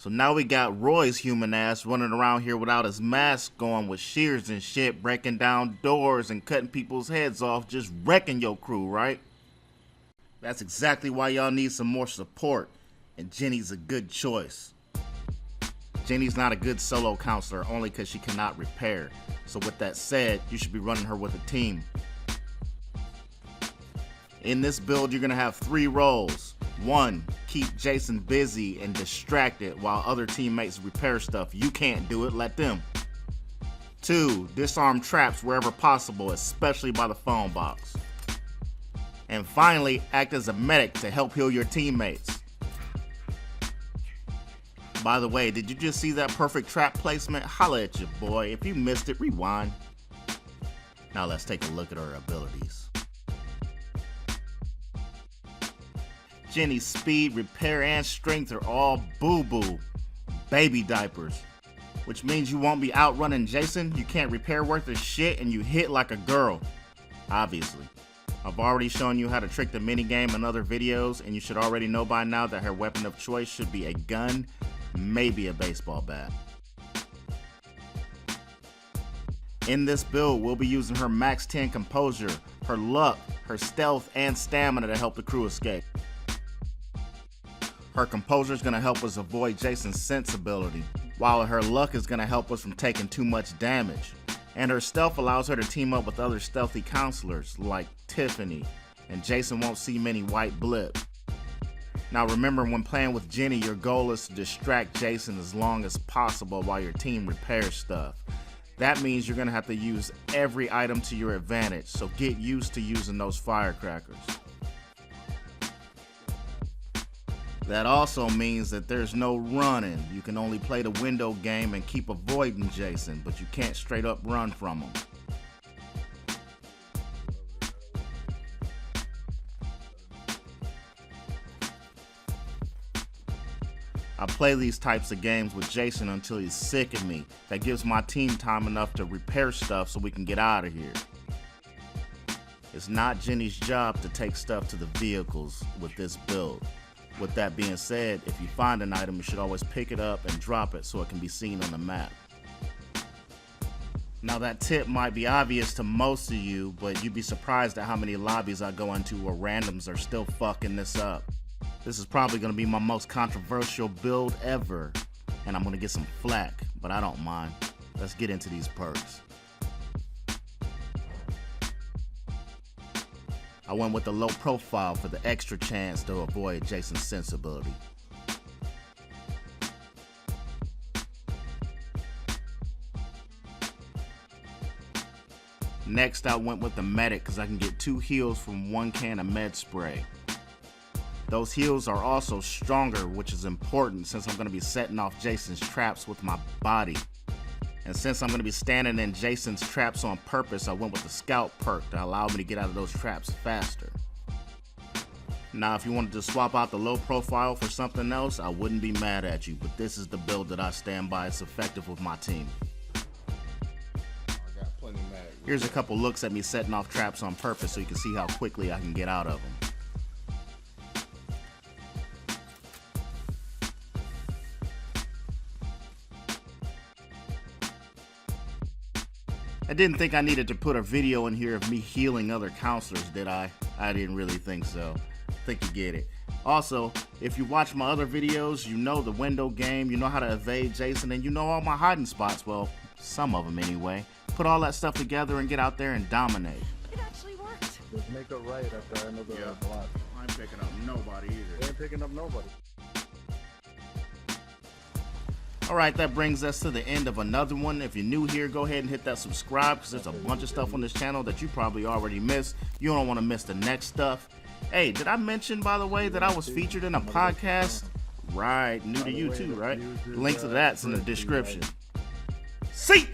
So now we got Roy's human ass running around here without his mask on with shears and shit, breaking down doors and cutting people's heads off, just wrecking your crew, right? That's exactly why y'all need some more support, and Jenny's a good choice. Jenny's not a good solo counselor only because she cannot repair. So with that said, you should be running her with a team. In this build, you're going to have 3 roles. 1, keep Jason busy and distracted while other teammates repair stuff. You can't do it, let them. 2, disarm traps wherever possible, especially by the phone box. And finally, act as a medic to help heal your teammates. By the way, did you just see that perfect trap placement? Holla at your boy. If you missed it, rewind. Now let's take a look at her abilities. Jenny's speed, repair, and strength are all boo-boo baby diapers, which means you won't be outrunning Jason, you can't repair worth of shit, and you hit like a girl. Obviously. I've already shown you how to trick the minigame in other videos, and you should already know by now that her weapon of choice should be a gun, maybe a baseball bat. In this build, we'll be using her max 10 composure, her luck, her stealth, and stamina to help the crew escape. Her composure is going to help us avoid Jason's sense ability, while her luck is going to help us from taking too much damage. And her stealth allows her to team up with other stealthy counselors like Tiffany, and Jason won't see many white blips. Now remember, when playing with Jenny, your goal is to distract Jason as long as possible while your team repairs stuff. That means you're going to have to use every item to your advantage, so get used to using those firecrackers. That also means that there's no running. You can only play the window game and keep avoiding Jason, but you can't straight up run from him. I play these types of games with Jason until he's sick of me. That gives my team time enough to repair stuff so we can get out of here. It's not Jenny's job to take stuff to the vehicles with this build. With that being said, if you find an item, you should always pick it up and drop it so it can be seen on the map. Now that tip might be obvious to most of you, but you'd be surprised at how many lobbies I go into where randoms are still fucking this up. This is probably going to be my most controversial build ever, and I'm going to get some flack, but I don't mind. Let's get into these perks. I went with the low profile for the extra chance to avoid Jason's sensibility. Next, I went with the medic because I can get 2 heals from 1 can of med spray. Those heals are also stronger, which is important since I'm going to be setting off Jason's traps with my body. And since I'm going to be standing in Jason's traps on purpose, I went with the scout perk to allow me to get out of those traps faster. Now, if you wanted to swap out the low profile for something else, I wouldn't be mad at you, but this is the build that I stand by. It's effective with my team. Here's a couple looks at me setting off traps on purpose so you can see how quickly I can get out of them. I didn't think I needed to put a video in here of me healing other counselors, did I? I didn't really think so. I think you get it. Also, if you watch my other videos, you know the window game, you know how to evade Jason, and you know all my hiding spots. Well, some of them anyway. Put all that stuff together and get out there and dominate. It actually worked. Just make a right at the end of the block. I ain't picking up nobody either. They ain't picking up nobody. Alright, that brings us to the end of another one. If you're new here, go ahead and hit that subscribe because there's a bunch of stuff on this channel that you probably already missed. You don't want to miss the next stuff. Hey, did I mention, by the way, that I was featured in a podcast? Right, new to you too, right? Link to that's in the description. See ya!